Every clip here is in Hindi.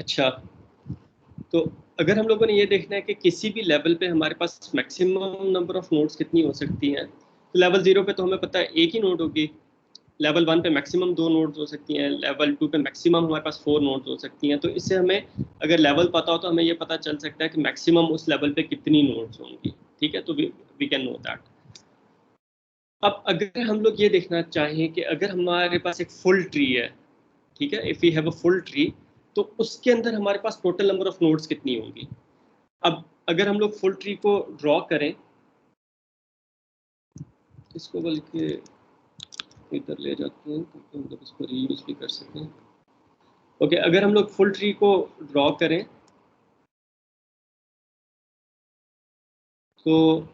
अच्छा, तो अगर हम लोगों ने ये देखना है कि किसी भी लेवल पे हमारे पास मैक्सिमम नंबर ऑफ नोड्स कितनी हो सकती हैं, तो लेवल 0 पे तो हमें पता है एक ही नोड होगी, लेवल 1 पे मैक्सिमम 2 नोड्स हो सकती हैं, लेवल 2 पे मैक्सिमम हमारे पास 4 नोड्स हो सकती हैं। तो इससे हमें अगर लेवल पता हो तो हमें ये पता चल सकता है कि मैक्सिमम उस लेवल पे कितनी नोड्स होंगी। ठीक है, तो वी कैन नो दैट। अब अगर हम लोग ये देखना चाहें कि अगर हमारे पास एक फुल ट्री है, ठीक है, if we have a full tree, तो उसके अंदर हमारे पास टोटल नंबर ऑफ नोड्स कितनी होंगी। अब अगर हम लोग फुल ट्री को ड्रॉ करें, इसको बल्कि इधर ले जाते हैं ताकि हम लोग इसको रीयूज भी कर सकें। ओके, अगर हम लोग फुल ट्री को ड्रॉ करें तो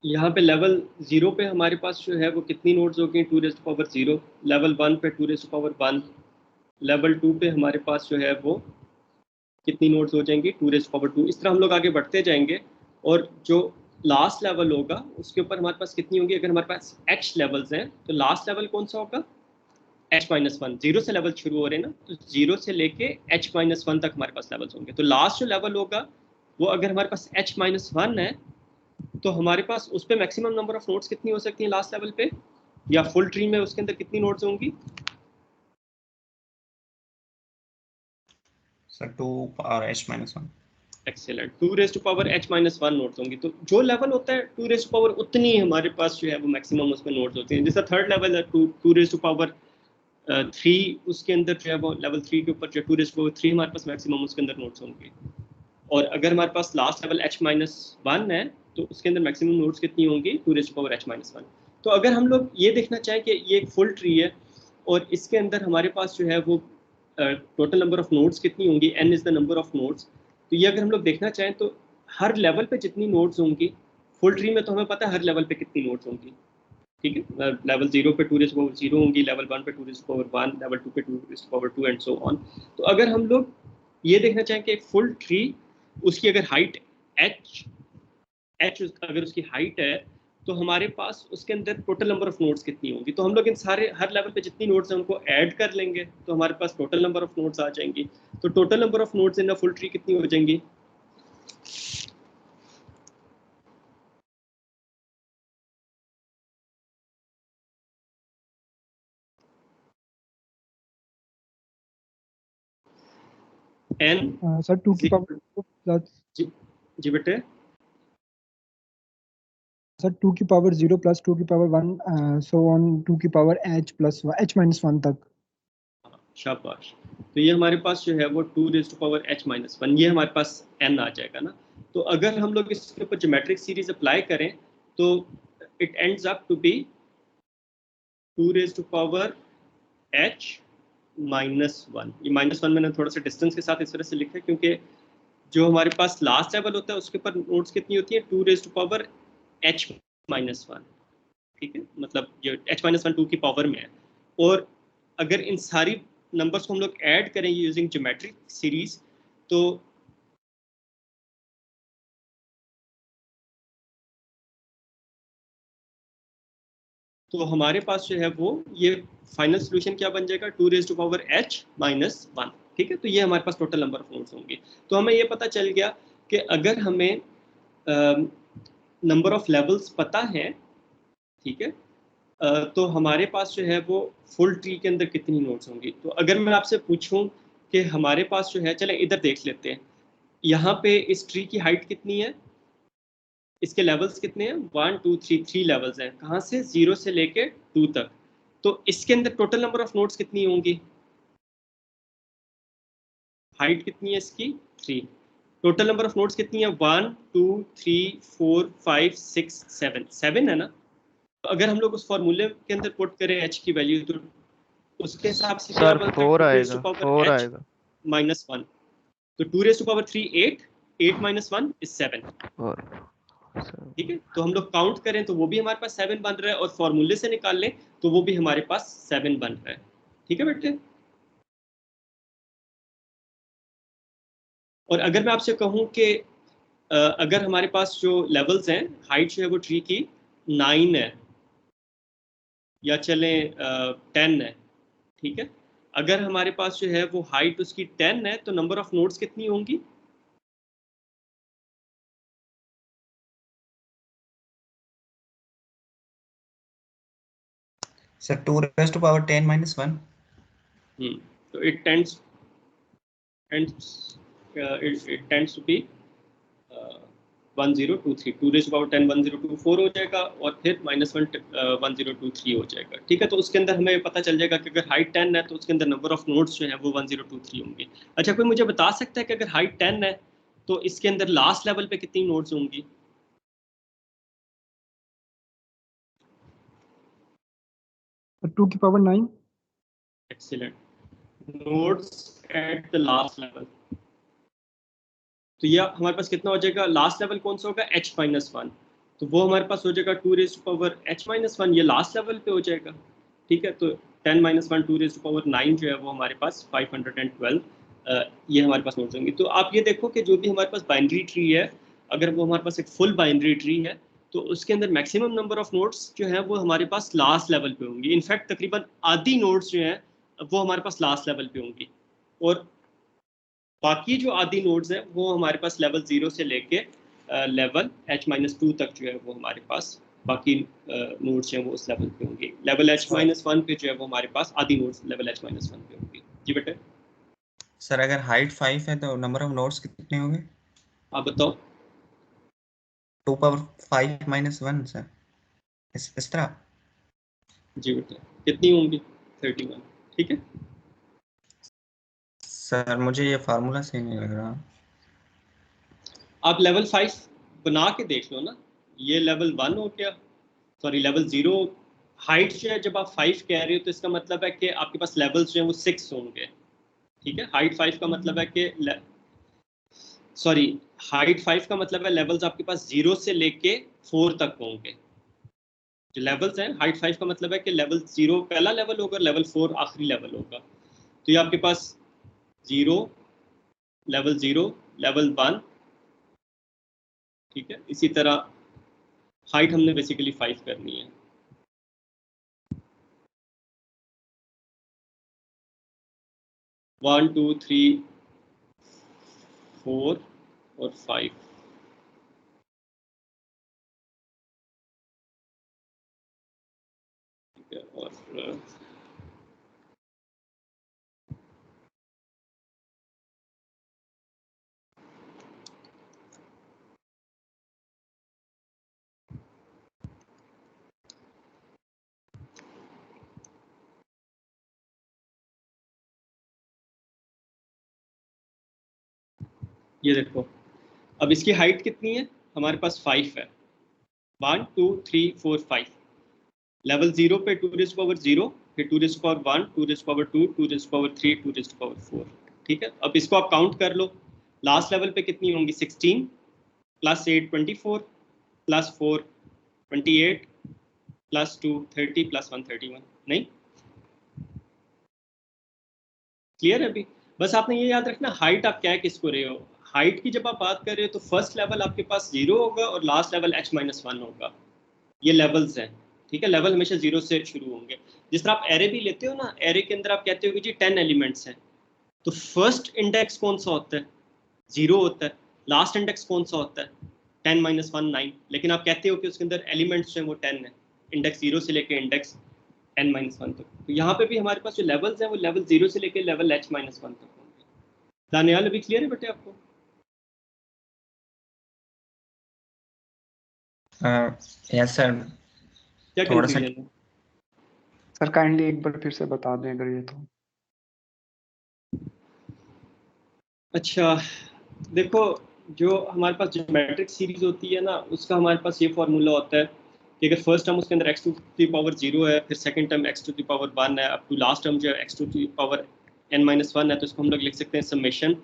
यहाँ पे लेवल 0 पे हमारे पास जो है वो कितनी नोड्स हो गई, 2⁻0। लेवल 1 पे 2⁻1। लेवल 2 पे हमारे पास जो है वो कितनी नोड्स हो जाएंगी, 2⁻2। इस तरह हम लोग आगे बढ़ते जाएंगे और जो लास्ट लेवल होगा उसके ऊपर हमारे पास कितनी होंगी। अगर हमारे पास h लेवल्स हैं तो लास्ट लेवल कौन सा होगा, h-1। 0 से लेवल शुरू हो रहे हैं ना, तो 0 से लेके h-1 तक हमारे पास लेवल्स होंगे। तो लास्ट जो लेवल होगा वो अगर हमारे पास h-1 है तो हमारे पास उस पर मैक्सिमम नंबर ऑफ नोड्स कितनी हो सकती हैं लास्ट लेवल पे, या फुल ट्री में उसके अंदर कितनी नोड्स होंगी। सर 2 और h-1। एक्सेलेंट, 2⁻h-1 नोड्स होंगी। तो जो लेवल होता है 2 उतनी हमारे पास जो है वो मैक्सिमम उसमें नोड्स होते हैं। जैसा थर्ड लेवल है 2⁻3, उसके अंदर जो है वो लेवल 3 के ऊपर जो 2⁻3 हमारे पास मैक्सिमम उसके अंदर नोड्स होंगे। और अगर हमारे पास लास्ट लेवल h-1 है तो उसके अंदर मैक्सिमम नोड्स कितनी होंगी, 2⁻h-1। तो अगर हम लोग ये देखना चाहें कि ये एक फुल ट्री है और इसके अंदर हमारे पास जो है वो टोटल नंबर ऑफ नोड्स कितनी होंगी, n is the number of nodes. तो ये अगर हम लोग देखना चाहें तो हर लेवल पे जितनी नोड्स होंगी, फुल ट्री में तो हमें पता है हर लेवल पे कितनी नोड्स होंगी। ठीक है, लेवल 0 पे 2⁻0 होंगी, लेवल 1 पे 2⁻1, लेवल 2 पे 2⁻2 एंड सो ऑन। तो अगर हम लोग ये देखना चाहें कि एक फुल ट्री, उसकी अगर हाइट h अगर उसकी हाइट है तो हमारे पास उसके अंदर टोटल नंबर ऑफ नोड्स कितनी होंगी। तो हम लोग इन सारे हर लेवल पे जितनी नोड्स हैं उनको ऐड कर लेंगे तो हमारे पास टोटल नंबर ऑफ नोड्स आ जाएंगी। तो total number of nodes in a full tree कितनी हो जाएंगी, n सर 2 की पावर प्लस, जी बेटे, सर 2 की पावर 0 प्लस 2 की पावर 1 सो ऑन 2 की पावर h+h-1 तक। शाबाश। तो ये हमारे पास जो है वो 2⁻h-1, ये हमारे पास n आ जाएगा ना। तो अगर हम लोग इसके ऊपर ज्योमेट्रिक सीरीज अप्लाई करें तो it ends up to be 2⁻h-1। ये -1 मैंने थोड़ा सा डिस्टेंस के साथ इस तरह से लिखा है क्योंकि जो हमारे पास लास्ट लेवल होता है उसके ऊपर नोट्स कितनी होती है, 2⁻h-1। ठीक है, मतलब ये h-1 2 की पावर में है। और अगर इन सारी नंबर्स को हम लोग ऐड करें यूजिंग ज्योमेट्रिक सीरीज तो हमारे पास जो है वो ये फाइनल सोल्यूशन क्या बन जाएगा, 2⁻h-1। ठीक है, तो ये हमारे पास टोटल नंबर ऑफ नोड्स होंगे। तो हमें ये पता चल गया कि अगर हमें नंबर ऑफ लेवल्स पता है, ठीक है, तो हमारे पास जो है वो फुल ट्री के अंदर कितनी नोड्स होंगी। तो अगर मैं आपसे पूछूं कि हमारे पास जो है, चलें इधर देख लेते हैं, यहाँ पे इस ट्री की हाइट कितनी है, इसके लेवल्स कितने हैं, 1 2 3, 3 लेवल्स हैं, कहाँ से, 0 से लेके 2 तक। तो इसके अंदर टोटल नंबर ऑफ नोड्स कितनी होंगी, हाइट कितनी है इसकी, 3। टोटल नंबर ऑफ नोड्स कितनी है, 1 2 3 4 5 6 7, 7 है ना। तो अगर हम लोग उस फॉर्मूले के अंदर पुट करें h की वैल्यू तो उसके हिसाब से क्या बनता है, 4 2 आएगा, 4 h आएगा। -1। तो 2⁻3 8 -1 is 7। ठीक है, तो हम लोग काउंट करें तो वो भी हमारे पास 7 बन रहा है और फॉर्मूले से निकाल लें तो वो भी हमारे पास 7 बन रहा है। ठीक है बेटे, और अगर मैं आपसे कहूं कि अगर हमारे पास जो लेवल्स हैं, हाइट जो है वो ट्री की 9 है या चलें 10 है, ठीक है, अगर हमारे पास जो है वो हाइट उसकी 10 है तो नंबर ऑफ नोड्स कितनी होंगी? Sir 2 raised to power 10 minus 1. तो it tends to be 1023, 2 raised to power 10 1024 हो जाएगा और फिर -1 1023 हो जाएगा। ठीक है, तो उसके अंदर हमें पता चल जाएगा कि अगर हाइट 10 है तो उसके अंदर नंबर ऑफ नोड्स जो है वो 1023 होंगे। अच्छा, कोई मुझे बता सकता है कि अगर हाइट 10 है तो इसके अंदर लास्ट लेवल पे कितनी नोड्स होंगी? टू की power 9। Excellent, nodes at the last level. तो ये हमारे पास कितना हो जाएगा? लास्ट लेवल कौन सा होगा? h-1, तो वो हमारे पास हो जाएगा 2 raised to power h-1, ये लास्ट लेवल पे हो जाएगा। ठीक है, तो 10 - 1 2 raised to power 9 जो है वो हमारे पास 512 ये हमारे पास नोड्स होंगे। तो आप ये देखो कि जो भी हमारे पास बाइनरी ट्री है, अगर वो हमारे पास एक फुल बाइनरी ट्री है तो उसके अंदर मैक्सिमम नंबर ऑफ नोड्स जो है वो हमारे पास लास्ट लेवल पे होंगी। इनफैक्ट तकरीबन आधी नोड्स जो हैं वो हमारे पास लास्ट लेवल पे होंगी और बाकी जो आधी नोड्स हैं वो हमारे पास लेवल 0 से लेके लेवल h-2 तक जो है वो हमारे पास बाकी नोड्स हैं वो उस लेवल पे होंगे। लेवल h-1 पे जो है वो हमारे पास आधी नोड्स लेवल h-1 पे होंगी। जी बेटे। सर अगर हाइट 5 है तो नंबर ऑफ नोड्स कितने होंगे? आप बताओ। 2 power 5 minus 1 सर, इस तरह। जी बेटे, कितनी होंगी? 31। ठीक है सर मुझे ये फार्मूला सही नहीं लग रहा। आप लेवल 5 बना के देख लो ना, ये लेवल 1 हो गया, सॉरी लेवल 0। हाइट जो है जब आप 5 कह रहे हो तो इसका मतलब है कि आपके पास लेवल्स जो हैं वो 6 होंगे। ठीक है, हाइट 5 का मतलब है कि सॉरी हाइट 5 का मतलब है लेवल्स आपके पास 0 से लेके 4 तक होंगे। जो लेवल्स हैं हाइट 5 का मतलब है कि लेवल 0 पहला लेवल होगा, लेवल 4 आखिरी लेवल होगा। तो ये आपके पास 0, लेवल 0, लेवल 1। ठीक है, इसी तरह हाइट हमने बेसिकली 5 करनी है। वन टू थ्री 4 और 5। ठीक है, और ये देखो, अब इसकी हाइट कितनी है? हमारे पास 5 है। 1 2 3 4 5। लेवल 0 पे 2 raised to power 0, फिर 2 raised to power 1, 2 raised to power 2, 2 raised to power 3, 2 raised to power 4। ठीक है, अब इसको आप काउंट कर लो, लास्ट लेवल पे कितनी होंगी? 16 प्लस 8 24 प्लस 4 28 प्लस 2 30 प्लस 1 31। नहीं क्लियर है अभी? बस आपने ये याद रखना, हाइट आप क्या किसको रहे हो। हाइट की जब आप बात कर रहे हो तो फर्स्ट लेवल आपके पास 0 होगा और लास्ट लेवल h-1 होगा। ये लेवल्स हैं। ठीक है, लेवल हमेशा 0 से शुरू होंगे। जिस तरह आप एरे भी लेते हो ना, एरे के अंदर आप कहते हो कि जी 10 एलिमेंट्स हैं, तो फर्स्ट इंडेक्स कौन सा होता है? 0 होता है। लास्ट इंडेक्स कौन सा होता है? 10 - 1 9। लेकिन आप कहते हो कि उसके अंदर एलिमेंट्स जो हैं वो 10 है, इंडेक्स 0 से लेके इंडेक्स n - 1 तक। तो यहाँ पे भी हमारे पास जो लेवल्स हैं वो लेवल 0 से लेके लेवल h-1 तक होंगे। दानियाल अभी क्लियर है बेटे आपको? यस सर, क्या थोड़ा सा। कंफ्यूजन है? सर काइंडली एक बार फिर से बता दें अगर ये तो। अच्छा देखो, जो हमारे पास ज्योमेट्रिक सीरीज होती है ना, उसका हमारे पास ये फॉर्मूला होता है कि अगर फर्स्ट टर्म उसके अंदर x टू द पावर 0 है, फिर second term x to the power 1 है, अप टू लास्ट टर्म जो है x to the power n-1 है, तो इसको हम लोग लिख सकते हैं summation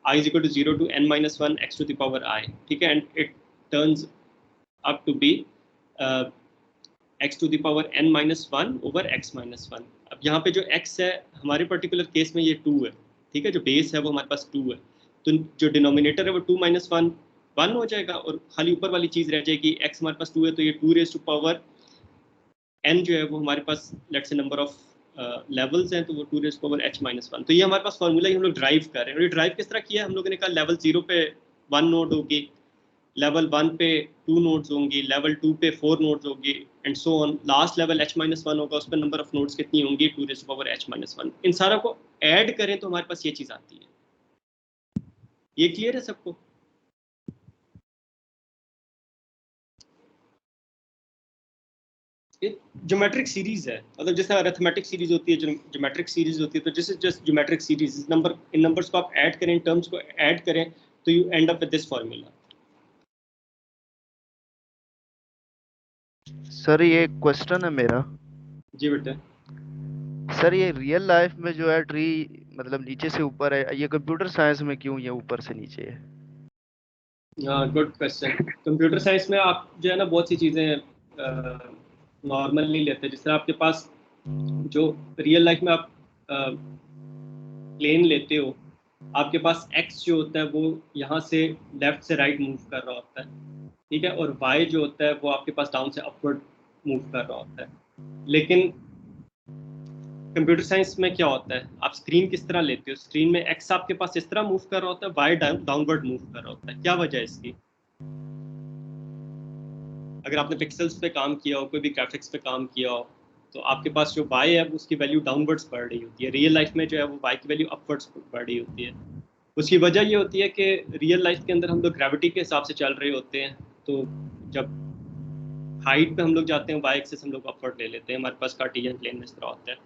I is equal to 0 to n-1 x to the power I। ठीक है, and it turns up to be x to the power n-1 over x-1। अब यहाँ पे जो x है हमारे पर्टिकुलर केस में ये 2 है। ठीक है, जो बेस है वो हमारे पास 2 है, तो जो डिनोमिनेटर है वो 2 - 1 1 हो जाएगा और खाली ऊपर वाली चीज़ रह जाएगी। x हमारे पास 2 है तो ये 2 raised to power n जो है वो हमारे पास let's say number of levels हैं तो वो 2 रेज़ पावर h माइनस 1। तो ये हमारे पास फार्मूला हम लोग ड्राइव कर रहे हैं। और ये ड्राइव किस तरह किया है, हम लोगों ने कहा लेवल 0 पे 1 नोड होगी, लेवल 1 पे 2 नोड्स होंगी, लेवल 2 पे 4 नोड्स होगी and so on. Last level h minus 1 होगा, उस पर नंबर ऑफ नोड्स कितनी होंगी, 2 रेज़ पावर h माइनस 1। इन सारा को ऐड करें तो हमारे पास ये चीज़ आती है। ये क्लियर है सबको? ज्योमेट्रिक सीरीज है, मतलब जैसे अरिथमेटिक सीरीज होती है, ज्योमेट्रिक सीरीज होती है, तो this is just geometric series. In numbers को आप ऐड करें, इन टर्म्स को ऐड करें तो you and up with this formula. Sir ये क्वेश्चन है मेरा। जी बेटा। सर ये रियल लाइफ में जो है ट्री मतलब नीचे से ऊपर है, ये कंप्यूटर साइंस में क्यों ये ऊपर से नीचे है? Good question. कंप्यूटर साइंस में आप जो है ना बहुत सी चीज़ें नॉर्मल नहीं लेते। जिस तरह आपके पास जो रियल लाइफ में आप प्लेन लेते हो, आपके पास x जो होता है वो यहाँ से लेफ्ट से राइट मूव कर रहा होता है, ठीक है, और y जो होता है वो आपके पास डाउन से अपवर्ड मूव कर रहा होता है। लेकिन कंप्यूटर साइंस में क्या होता है, आप स्क्रीन किस तरह लेते हो, स्क्रीन में x आपके पास इस तरह मूव कर रहा होता है, y डाउनवर्ड मूव कर रहा होता है। क्या वजह है इसकी? अगर आपने पिक्सेल्स पे काम किया हो, कोई भी ग्राफिक्स पे काम किया हो, तो आपके पास जो y है उसकी वैल्यू डाउनवर्ड्स बढ़ रही होती है। रियल लाइफ में जो है वो y की वैल्यू अपवर्ड्स बढ़ रही होती है। उसकी वजह ये होती है कि रियल लाइफ के अंदर हम लोग ग्रेविटी के हिसाब से चल रहे होते हैं, तो जब हाइट पे हम लोग जाते हैं y एक्सिस हम लोग अपवर्ड ले लेते हैं, हमारे पास कार्टेशियन प्लेन में इस तरह होता है।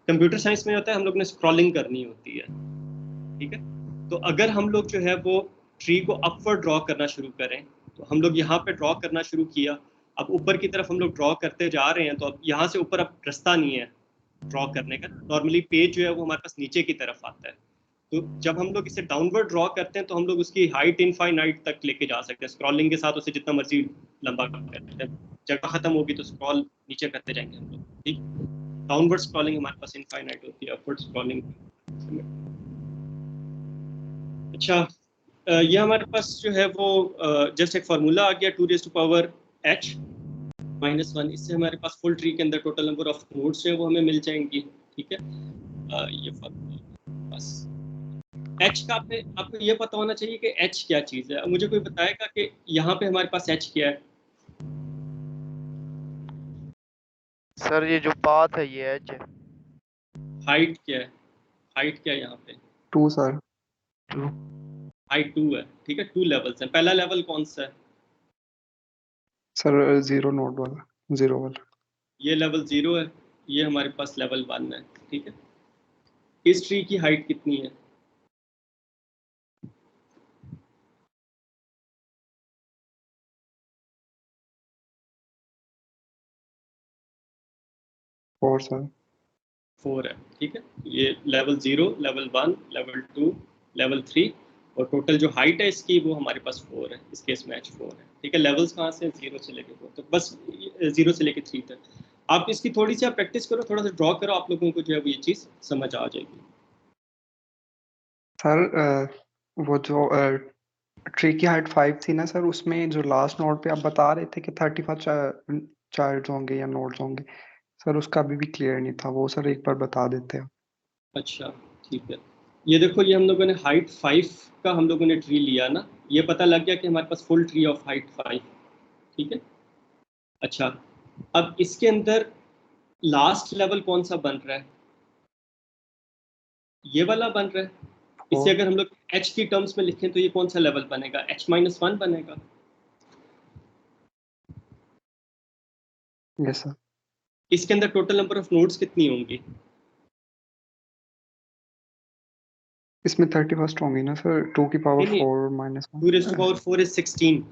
कंप्यूटर साइंस में होता है हम लोग ने स्क्रॉलिंग करनी होती है, ठीक है। तो अगर हम लोग जो है वो ट्री को अपवर्ड ड्रॉ करना शुरू करें, तो हम लोग यहाँ पे ड्रॉ करना शुरू किया, अब ऊपर की तरफ हम लोग ड्रॉ करते जा रहे हैं, तो अब यहाँ से ऊपर अब रास्ता नहीं है ड्रॉ करने का। नॉर्मली पेज जो है वो हमारे पास नीचे की तरफ आता है, तो जब हम लोग इसे डाउनवर्ड ड्रॉ करते हैं तो हम लोग उसकी हाइट इनफाइनाइट तक लेके जा सकते हैं, स्क्रॉलिंग के साथ उसे जितना मर्जी लंबा कर सकते हैं। जगह खत्म होगी तो स्क्रॉल नीचे करते जाएंगे हम लोग, ठीक। डाउनवर्ड स्क्रॉलिंग हमारे पास इनफाइनाइट होती है, अपवर्ड स्क्रॉलिंग। अच्छा, ये हमारे पास जो है वो जस्ट एक फार्मूला आ गया 2 raise to power h minus 1। इससे हमारे पास फुल ट्री के अंदर टोटल नंबर ऑफ नोड्स जो है वो हमें मिल जाएंगी, ठीक है। ये फार्मूला बस h का आपको ये पता होना चाहिए कि h क्या चीज़ है। अब मुझे कोई बताएगा कि यहाँ पे हमारे पास h क्या है? सर ये जो पाथ है ये h है। हाइट क्या है? हाइट क्या है यहाँ पे? 2 सर। 2। हाइट 2 है, ठीक है। 2 लेवल्स हैं। पहला लेवल कौन सा है? सर 0 नोड वाला, 0 वाला। ये लेवल 0 है, ये हमारे पास लेवल 1 है, ठीक है। इस ट्री की हाइट कितनी है? और सर 4 है, ठीक है। ये लेवल 0, लेवल 1, लेवल 2, लेवल 3 और टोटल जो हाइट है इसकी वो हमारे पास 4 है। इस केस में h 4 है, ठीक है। लेवल्स कहाँ से? 0 से लेके 4, तो बस 0 से लेके 3 तक। आप इसकी थोड़ी सी आप प्रैक्टिस करो, थोड़ा सा ड्रॉ करो, आप लोगों को जो है वो ये चीज़ समझ आ जाएगी। सर वो जो ट्री की हाइट 5 थी ना सर, उसमें जो लास्ट नोड पे आप बता रहे थे कि 35 चाइल्ड होंगे या नोड्स होंगे, सर उसका अभी भी क्लियर नहीं था वो, सर एक बार बता देते हैं। अच्छा ठीक है, ये देखो, ये हम लोगों ने हाइट 5 का हम लोगों ने ट्री लिया ना, ये पता लग गया कि हमारे पास फुल ट्री ऑफ हाइट 5, ठीक है। अच्छा, अब इसके अंदर लास्ट लेवल कौन सा बन रहा है? ये वाला बन रहा है। इसे अगर हम लोग h की टर्म्स में लिखें तो ये कौन सा लेवल बनेगा? h-1 बनेगा। Yes sir. इसके अंदर टोटल नंबर ऑफ नोड्स कितनी होंगी? इसमें 31 होंगी ना सर, 2 की पावर नहीं, 4 minus 2 raise to power 4 is 16।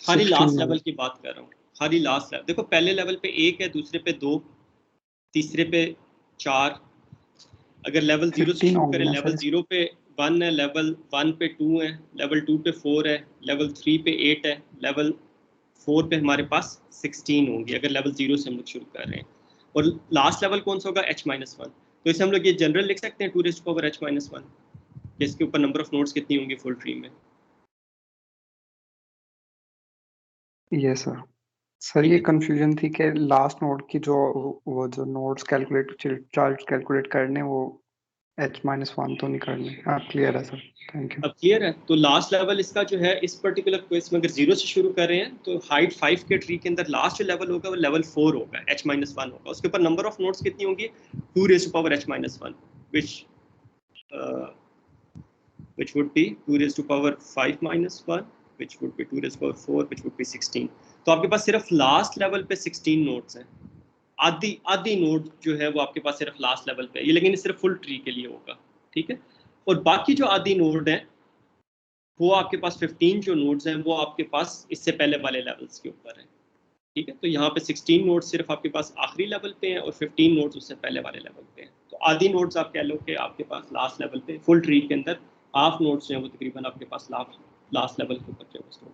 हर 16 लास्ट लेवल की बात कर रहा हूँ, हर लास्ट लेवल। देखो, पहले लेवल पे 1 है, दूसरे पे 2, तीसरे पे 4। अगर लेवल 0 से 15 शुरू होंगी करें, ना लेवल सर। 0 पे 1 है, लेवल 1 पे 2 है, लेवल 2 पे 4 है, लेवल 3 पे 8 है, लेवल 4 पे हमारे पास 16 होंगी अगर लेवल 0 से हम लोग शुरू कर रहे हैं। और लास्ट लेवल कौन सा होगा? h-1। तो इसे हम लोग ये जनरल लिख सकते हैं 2 रेज़ टू पावर h-1, इसके ऊपर नंबर ऑफ नोड्स कितनी होंगी फुल ट्री में? Yes sir. सर ये कंफ्यूजन थी कि लास्ट नोड की जो वो जो नोड्स कैलकुलेट चार्ज कैलकुलेट करने वो h-1 तो नहीं करने। हाँ क्लियर है सर, थैंक यू। अब क्लियर है? तो लास्ट लेवल इसका जो है इस पर्टिकुलर केस में अगर 0 से शुरू कर रहे हैं तो हाइट 5 के ट्री के अंदर लास्ट जो लेवल होगा वो लेवल 4 होगा, h-1 होगा। उसके ऊपर नंबर ऑफ नोड्स कितनी होंगी? 2 raised to power h-1 which would be 2 raised to power 5 minus 1 which would be 2 raised to power 4 which would be 16। तो आपके पास सिर्फ लास्ट लेवल पे 16 नोड्स हैं। आधी नोड जो है वो आपके पास सिर्फ लास्ट लेवल पे है, ये लेकिन सिर्फ फुल ट्री के लिए होगा, ठीक है। और बाकी जो आधी नोड है वो आपके पास 15 जो नोड्स हैं वो आपके पास इससे पहले वाले लेवल्स के ऊपर है, ठीक है। तो यहाँ पे 16 नोड्स सिर्फ आपके पास आखिरी लेवल पे हैं और 15 नोड्स उससे पहले वाले लेवल पे हैं। तो आधी नोड्स आप कह लो कि आपके पास लास्ट लेवल पे, फुल ट्री के अंदर हाफ नोड्स जो हैं वो तकरीबन आपके पास लास्ट लेवल के ऊपर जो है